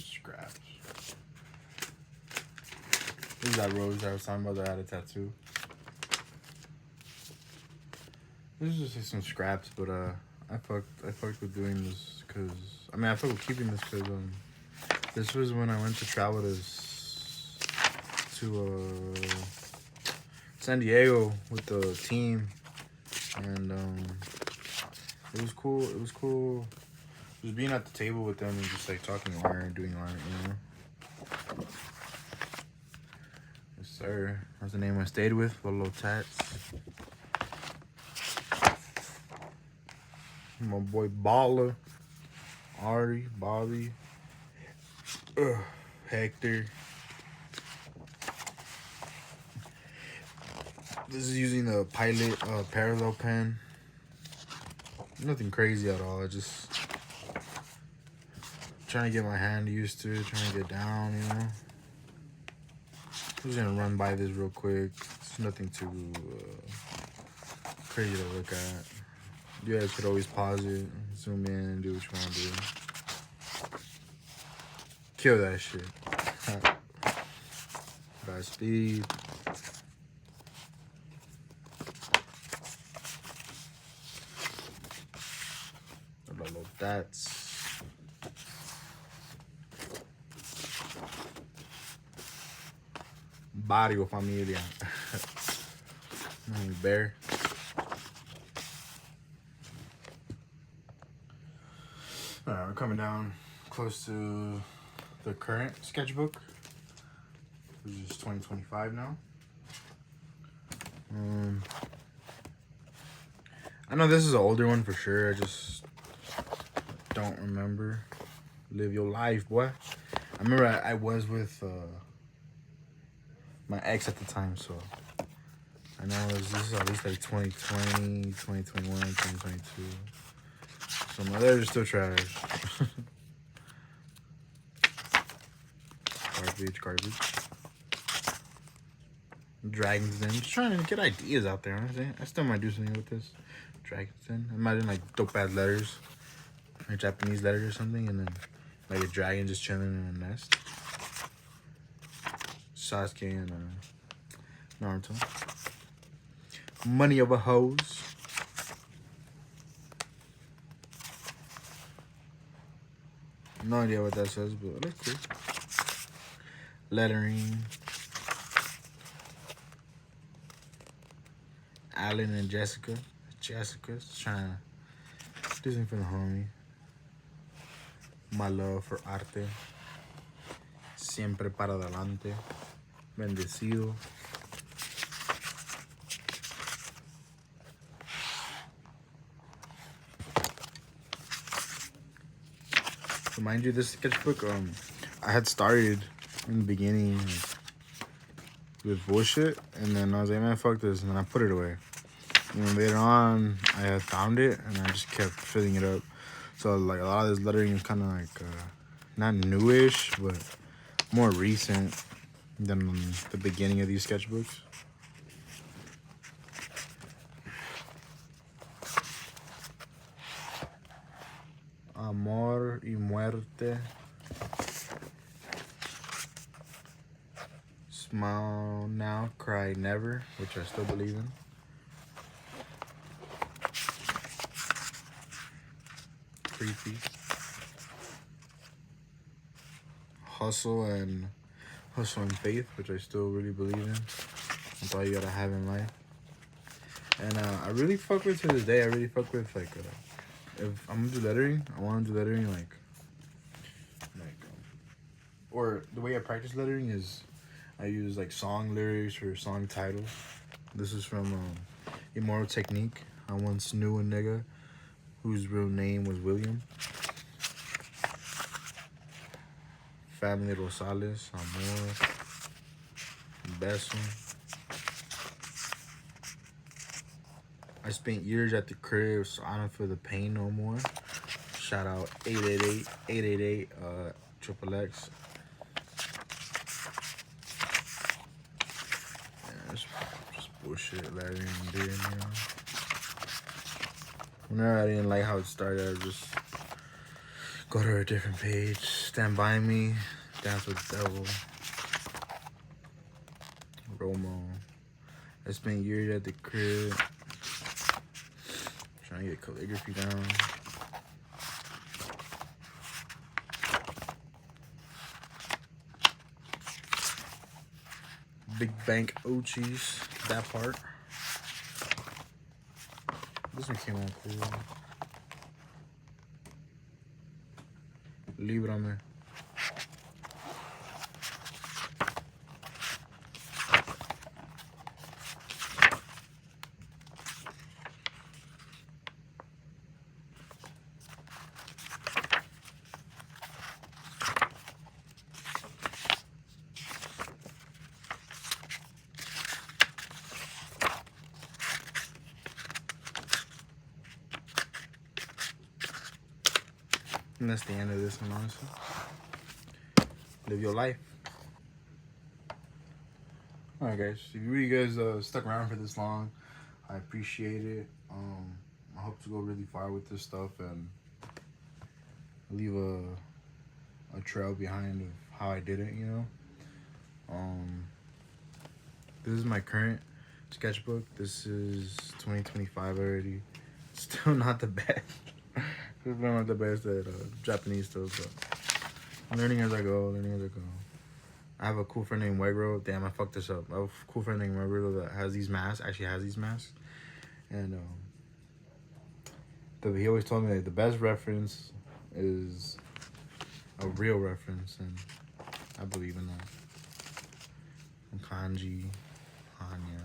Scraps. This is that rose that I was talking about that had a tattoo. This is just like some scraps, but I fucked with doing this because I fucked with keeping this because this was when I went to travel to San Diego with the team, and it was cool. It was cool. Just being at the table with them and just like talking art and doing art, you know. Yes, sir. That's the name I stayed with. Little tats. My boy Baller, Ari, Bobby, Hector. This is using the Pilot parallel pen. Nothing crazy at all. Just trying to get my hand used to it, trying to get down, you know. I'm just gonna run by this real quick. It's nothing too crazy to look at. You guys could always pause it, zoom in, and do what you want to do. Kill that shit. Godspeed. That's barrio familia. Bear. Alright, we're coming down close to the current sketchbook, which is 2025 now. I know this is an older one for sure. I just don't remember. Live your life, boy. I remember I was with my ex at the time, so I know this is at least like 2020, 2021, 2022. So my letters are still trash. Garbage. Dragon's Den. Just trying to get ideas out there, honestly. I still might do something with this. Dragon's Den. Imagine like dope ass letters. Like Japanese letters or something, and then like a dragon just chilling in a nest. Sasuke and Naruto. Money of a hose. No idea what that says, but it looks cool. Lettering. Alan and Jessica. Jessica's trying to do something for the homie. My love for arte. Siempre para adelante. Bendecido. So mind you, this sketchbook, I had started in the beginning with bullshit, and then I was like, man, fuck this, and then I put it away. And then later on, I had found it, and I just kept filling it up. So like a lot of this lettering is kind of like not newish, but more recent than the beginning of these sketchbooks. Amor y muerte. Smile now, cry never, which I still believe in. Creepy. Hustle and faith, which I still really believe in. That's all you gotta have in life. And I really fuck with, to this day, I really fuck with like if I'm gonna do lettering, I want to do lettering like or the way I practice lettering is I use like song lyrics or song titles. This is from Immortal Technique. I once knew a nigga whose real name was William. Family Rosales, Amor, Beso. I spent years at the crib, so I don't feel the pain no more. Shout out 888 Triple X. Yeah, just bullshit lettering, dude, you know. Whenever I didn't like how it started, I would just go to a different page. Stand By Me, Dance with the Devil, Romo. I spent years at the crib trying to get calligraphy down. Big Bank Ochis, that part. This one came out cool. Líbrame. And that's the end of this one, honestly. Live your life. Alright guys, if you guys stuck around for this long, I appreciate it. I hope to go really far with this stuff and leave a trail behind of how I did it, you know. This is my current sketchbook. This is 2025 already. Still not the best. Still not the best at Japanese stuff, but I'm learning as I go, I have a cool friend named Wegro. Damn, I fucked this up. I have a cool friend named Wegro that has these masks, and he always told me that the best reference is a real reference, and I believe in that. And kanji, hanya.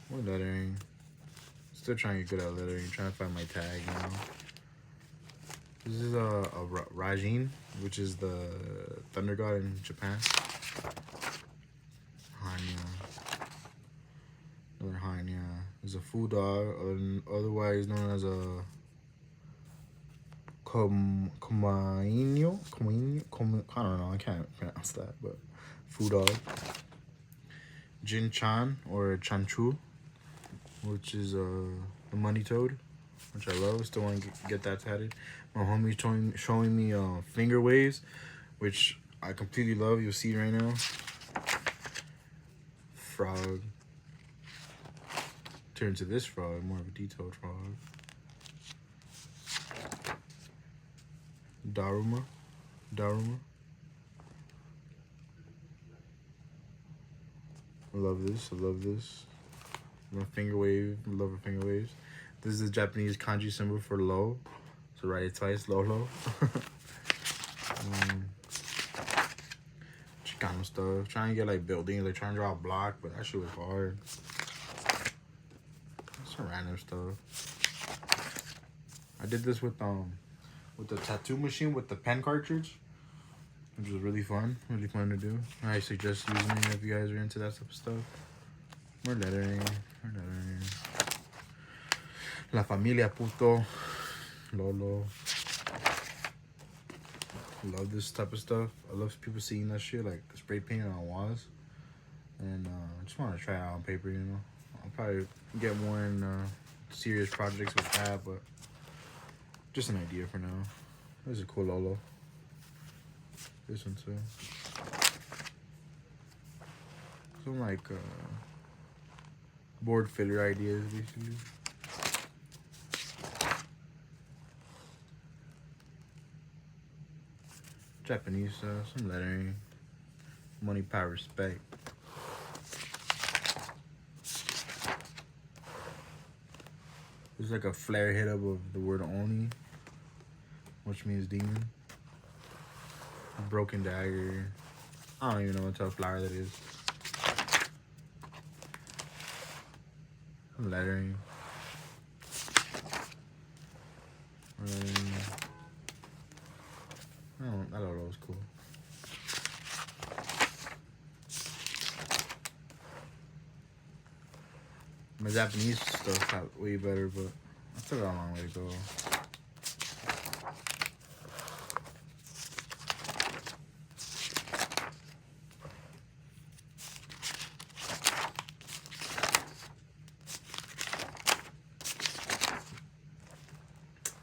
What lettering? Still trying to get good at lettering, trying to find my tag, you know. This is a Rajin, which is the thunder god in Japan. Hanya. Another Hanya. There's a food dog, otherwise known as a Komainyo? I don't know, I can't pronounce that, but food dog. Jin-chan, or Chanchu, which is the money toad, which I love. Still want to get that tatted. My homie showing me finger waves, which I completely love. You'll see right now. Frog. Turn to this frog, more of a detailed frog. Daruma. I love this. My finger wave, I love her finger waves. This is the Japanese kanji symbol for low. So write it twice, low. Chicano stuff. Trying to get like buildings, like trying to draw a block, but that shit was hard. Some random stuff. I did this with the tattoo machine with the pen cartridge, which was really fun to do. I suggest using it if you guys are into that type of stuff. More lettering. La familia puto. Lolo. Love this type of stuff. I love people seeing that shit, like spray painting on walls. And I just want to try it out on paper, you know. I'll probably get more in serious projects with that, but just an idea for now. This is a cool Lolo. This one too. Some like board filler ideas, basically. Japanese stuff, some lettering, money, power, respect. There's like a flare hit up of the word Oni, which means demon. A broken dagger. I don't even know what type of flower that is. Some lettering. I thought that was cool. My Japanese stuff got way better, but I still got a long way to go.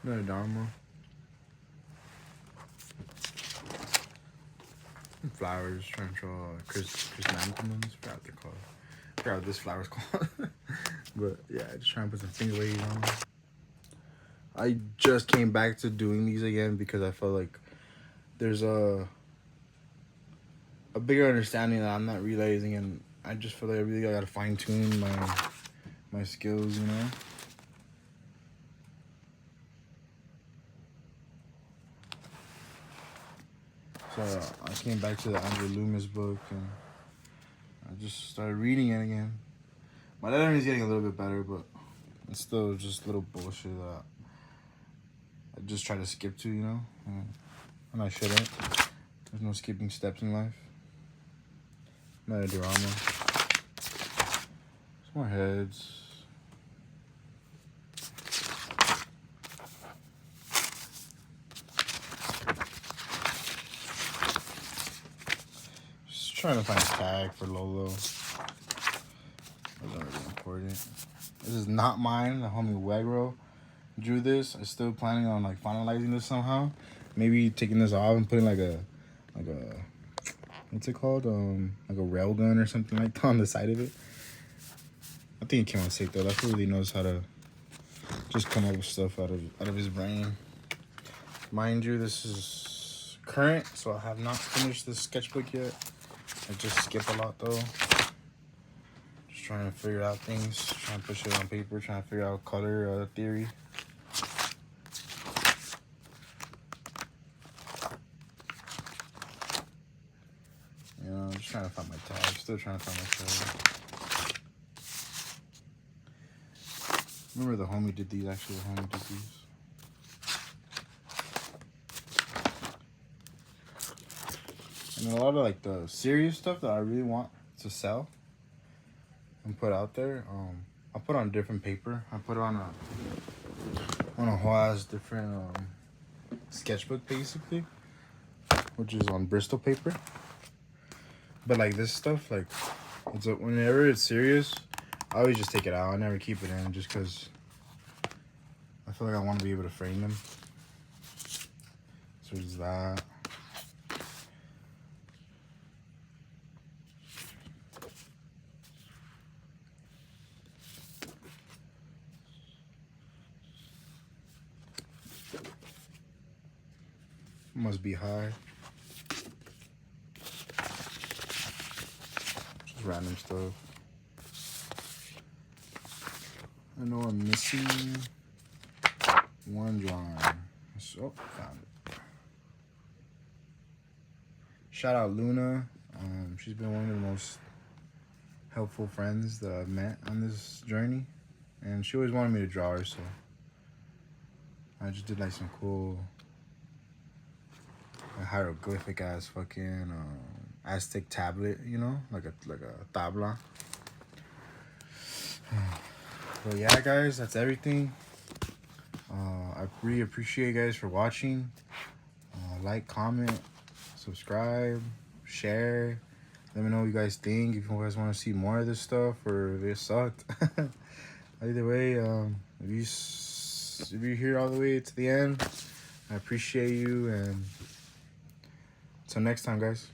Another Dharma. Some flowers, trying to draw chrysanthemums. I forgot what they're called. I forgot what this flower's called. But yeah, just trying to put some finger waves on. I just came back to doing these again because I felt like there's a bigger understanding that I'm not realizing, and I just feel like I really gotta fine tune my skills, you know. So I came back to the Andrew Loomis book and I just started reading it again. My lettering is getting a little bit better, but it's still just little bullshit that I just try to skip to, you know? And I shouldn't. There's no skipping steps in life. Another drama. Some more heads. trying to find a tag for Lolo. That's not really important. This is not mine. The homie Wegro drew this. I'm still planning on like finalizing this somehow. Maybe taking this off and putting like a what's it called? Like a rail gun or something like that on the side of it. I think it came out sick though. That fool really knows how to just come up with stuff out of his brain. Mind you, this is current, so I have not finished this sketchbook yet. I just skip a lot though. Just trying to figure out things, trying to push it on paper, trying to figure out color theory. You know, I'm just trying to find my tag. Still trying to find my tag. Remember the homie did these, actually the homie did these. And a lot of like the serious stuff that I really want to sell and put out there, I put on different paper. I put on a whole ass different sketchbook basically, which is on Bristol paper. But like this stuff, like whenever it's serious, I always just take it out. I never keep it in just because I feel like I want to be able to frame them. So there's that. Must be high. Just random stuff. I know I'm missing one drawing. Oh, found it. Shout out Luna. She's been one of the most helpful friends that I've met on this journey. And she always wanted me to draw her, so I just did like some cool hieroglyphic ass fucking Aztec tablet, you know, like a tabla. But yeah, guys, that's everything. I really appreciate you guys for watching. Like, comment, subscribe, share. Let me know what you guys think. If you guys want to see more of this stuff or if it sucked. Either way, if you're here all the way to the end, I appreciate you, and until next time, guys.